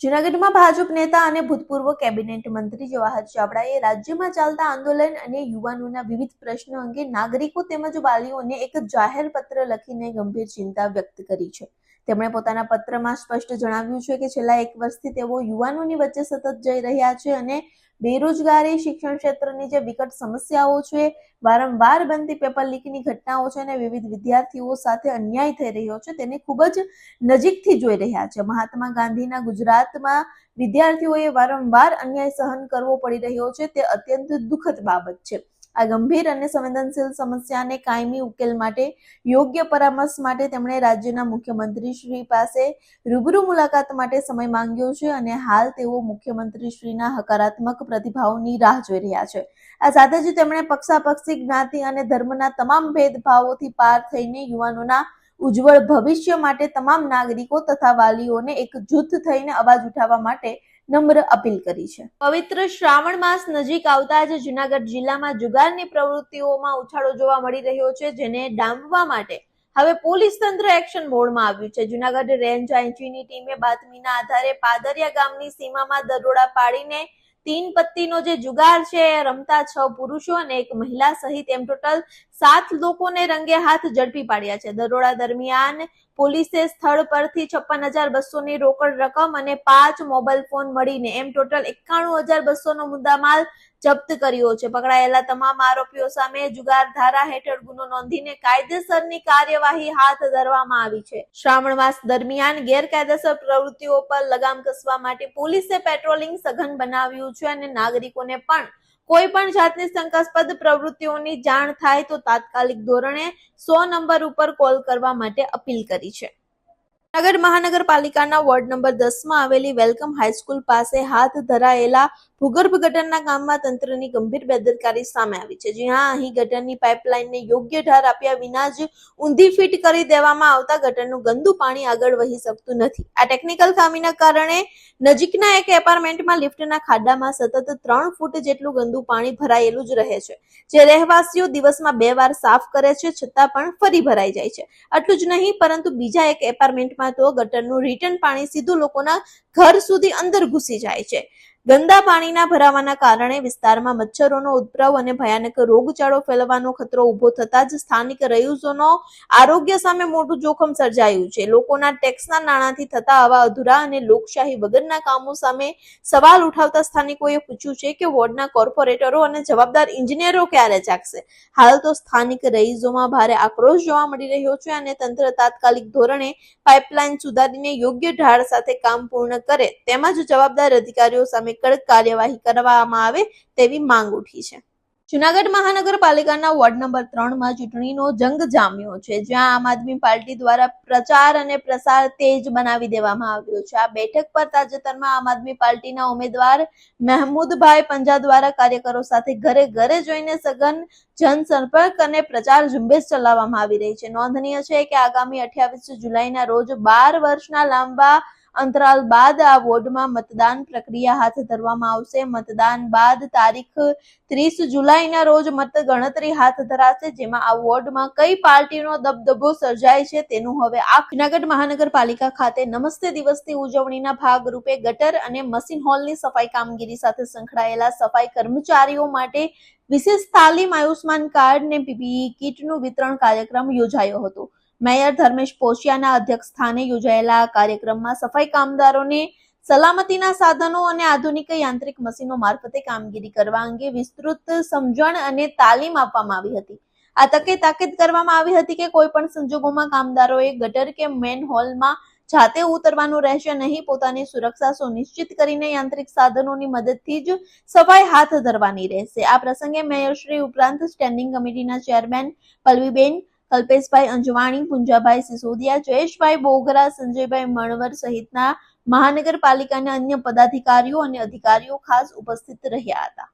જૂનાગઢમાં ભાજપ નેતા અને ભૂતપૂર્વ કેબિનેટ મંત્રી જવાહર ચાવડાએ રાજ્યમાં ચાલતા આંદોલન અને યુવાનોના વિવિધ પ્રશ્નો અંગે નાગરિકો તેમજ વાલીઓને એક જાહેર પત્ર લખીને ગંભીર ચિંતા વ્યક્ત કરી છે. તેમણે પોતાના પત્રમાં સ્પષ્ટ જણાવ્યું છે કે છેલ્લા 1 વર્ષથી તેઓ યુવાનોની વચ્ચે સતત જઈ રહ્યા છે અને બેરોજગારી, શિક્ષણ ક્ષેત્રની જે વિકટ સમસ્યાઓ છે, વારંવાર બનતી પેપર લીકની ઘટનાઓ છે અને વિવિધ વિદ્યાર્થીઓ સાથે અન્યાય થઈ રહ્યો છે તેને ખૂબ જ નજીકથી જોઈ રહ્યા છે. મહાત્મા ગાંધીના ગુજરાતમાં વિદ્યાર્થીઓએ વારંવાર અન્યાય સહન કરવો પડી રહ્યો છે તે અત્યંત દુઃખદ બાબત છે. આ ગંભીર અને સંવેદનશીલ સમસ્યાને કાયમી ઉકેલ માટે યોગ્ય પરામર્શ માટે તેમણે રાજ્યના મુખ્યમંત્રી શ્રી પાસે રૂબરૂ મુલાકાત માટે સમય માંગ્યો છે અને હાલ તેઓ મુખ્યમંત્રી શ્રીના હકારાત્મક પ્રતિભાવની રાહ જોઈ રહ્યા છે. આ સાથે જ તેમણે પક્ષાપક્ષી, જ્ઞાતિ અને ધર્મના તમામ ભેદભાવોથી પાર થઈને યુવાનોના ઉજ્જવળ ભવિષ્ય માટે તમામ નાગરિકો તથા વાલીઓને એક જૂથ થઈને અવાજ ઉઠાવવા માટે નમ્ર અપીલ કરી છે. પવિત્ર શ્રાવણ માસ નજીક આવતા જ જૂનાગઢ જિલ્લામાં જુગારની પ્રવૃત્તિઓમાં ઉછાળો જોવા મળી રહ્યો છે, જેને ડામવા માટે હવે પોલીસ તંત્ર એક્શન મોડમાં આવ્યું છે. જૂનાગઢ રેન્જ આઈજીની ટીમે બાતમીના આધારે પાદરિયા ગામની સીમામાં દરોડા પાડીને 3 પત્તીનો જે જુગાર છે રમતા 6 પુરુષો અને 1 મહિલા સહિત એમ ટોટલ 7 લોકોને રંગે હાથ ઝડપી પાડ્યા છે. દરોડા દરમિયાન પોલીસે સ્થળ પરથી 56,200 ની રોકડ રકમ અને 5 મોબાઈલ ફોન મળીને એમ ટોટલ 91,200 નો મુદ્દામાલ જપ્ત કર્યો છે. પકડાયેલા તમામ આરોપીઓ સામે જુગાર ધારા હેઠળ ગુનો નોંધીને કાયદેસરની કાર્યવાહી હાથ ધરવામાં આવી છે. શ્રાવણ માસ દરમિયાન ગેરકાયદેસર પ્રવૃત્તિઓ પર લગામ કસવા માટે પોલીસે પેટ્રોલિંગ સઘન બનાવ્યું છે અને નાગરિકોને પણ કોઈ પણ જાતની શંકાસ્પદ પ્રવૃત્તિઓની જાણ થાય તો તાત્કાલિક ધોરણે 100 નંબર ઉપર કોલ કરવા માટે અપીલ કરી છે. જૂનાગઢ મહાનગરપાલિકાના વોર્ડ નંબર 10 માં આવેલી વેલકમ હાઈસ્કૂલ પાસે હાથ ધરાયેલા ભૂગર્ભ ગટરના કામમાં તંત્રની ગંભીર બેદરકારી સામે આવી છે. જ્યાં અહીં ગટરની પાઇપલાઇનને યોગ્ય ઢાર આપ્યા વિના જ ઊંધી ફિટ કરી દેવામાં આવતા ગટરનું ગંદુ પાણી આગળ વહી શકતું નથી. આ ટેકનિકલ ખામીના કારણે નજીકના એક એપાર્ટમેન્ટમાં લિફ્ટના ખાડામાં સતત 3 ફૂટ જેટલું ગંદુ પાણી ભરાયેલું જ રહે છે, જે રહેવાસીઓ દિવસમાં 2 વાર સાફ કરે છે છતાં પણ ફરી ભરાઈ જાય છે. આટલું જ નહીં પરંતુ બીજા એક એપાર્ટમેન્ટમાં તો ગટરનું રિટર્ન પાણી સીધું લોકોના ઘર સુધી અંદર ઘૂસી જાય છે. ગંદા પાણીના ભરાવાના કારણે વિસ્તારમાં મચ્છરોનો ઉદ્ભવ અને ભયાનક રોગચાળો ફેલાવાનો ખતરો ઉભો થતા જ સ્થાનિક રહીશોનો આરોગ્ય સામે મોટું જોખમ સર્જાયું છે. લોકોના ટેક્સના નાણાંથી થતા આવા અધૂરા અને લોકશાહી વગરના કામો સામે સવાલ ઉઠાવતા સ્થાનિકોએ પૂછ્યું છે કે વોર્ડના કોર્પોરેટરો અને જવાબદાર ઇજનેરો ક્યારે જાગશે. હાલ તો સ્થાનિક રહીશોમાં ભારે આક્રોશ જોવા મળી રહ્યો છે અને તંત્ર તાત્કાલિક ધોરણે પાઇપલાઇન સુધારીને યોગ્ય ઢાળ સાથે કામ પૂર્ણ કરે તેમજ જવાબદાર અધિકારીઓ સામે કડક કાર્યવાહી કરવામાં આવે તેવી માંગ ઉઠી છે. જૂનાગઢ મહાનગરપાલિકાના વોર્ડ નંબર 3 માં ચૂંટણીનો જંગ જામ્યો છે, જ્યાં આમ આદમી પાર્ટી દ્વારા પ્રચાર અને પ્રસાર તેજ બનાવી દેવામાં આવ્યો છે. આ બેઠક પર તાજેતરમાં આમ આદમી પાર્ટીના ઉમેદવાર મહેમૂદભાઈ પંજા દ્વારા કાર્યકરો સાથે ઘરે ઘરે જઈને સઘન જનસંપર્ક અને પ્રચાર ઝુંબેશ ચલાવવામાં આવી રહી છે. નોંધનીય છે કે આગામી 28 જુલાઈના રોજ 12 વર્ષના લાંબા અંતરાલ બાદ આ વોર્ડમાં મતદાન પ્રક્રિયા હાથ ધરવામાં આવશે. મતદાન બાદ તારીખ 30 જુલાઈના રોજ મતગણતરી હાથ ધરાશે, જેમાં આ વોર્ડમાં કઈ પાર્ટીનો દબદબો સર્જાય છે તેનું હવે આ જૂનાગઢ મહાનગરપાલિકા ખાતે નમસ્તે દિવસની ઉજવણીના ભાગરૂપે ગટર અને મશીન હોલની સફાઈ કામગીરી સાથે સંકળાયેલા સફાઈ કર્મચારીઓ માટે વિશેષ તાલીમ, આયુષ્માન કાર્ડ અને પીપીઈ કીટનું વિતરણ કાર્યક્રમ યોજાયો હતો. મેયર ધર્મેશ પોશિયાના અધ્યક્ષ સ્થાને યોજાયેલા કાર્યક્રમમાં સફાઈ કામદારોને સલામતીના સાધનો અને આધુનિક યાંત્રિક મશીનો મારફતે કામગીરી કરવા અંગે વિસ્તૃત સમજણ અને તાલીમ આપવામાં આવી હતી. આ તકે તાકીદ કરવામાં આવી હતી કે કોઈ પણ સંજોગોમાં કામદારોએ ગટર કે મેન હોલમાં જાતે ઉતરવાનું રહેશે નહીં. પોતાની સુરક્ષા સુનિશ્ચિત કરીને યાંત્રિક સાધનોની મદદથી જ સફાઈ હાથ ધરવાની રહેશે. આ પ્રસંગે મેયરશ્રી ઉપરાંત સ્ટેન્ડિંગ કમિટીના ચેરમેન પલ્લવીબેન, કલ્પેશભાઈ અંજવાણી, પુંજાભાઈ સિસોદિયા, જયેશભાઈ બોગરા, સંજયભાઈ મણવર સહિતના મહાનગરપાલિકાના અન્ય પદાધિકારીઓ અને અધિકારીઓ ખાસ ઉપસ્થિત રહ્યા હતા.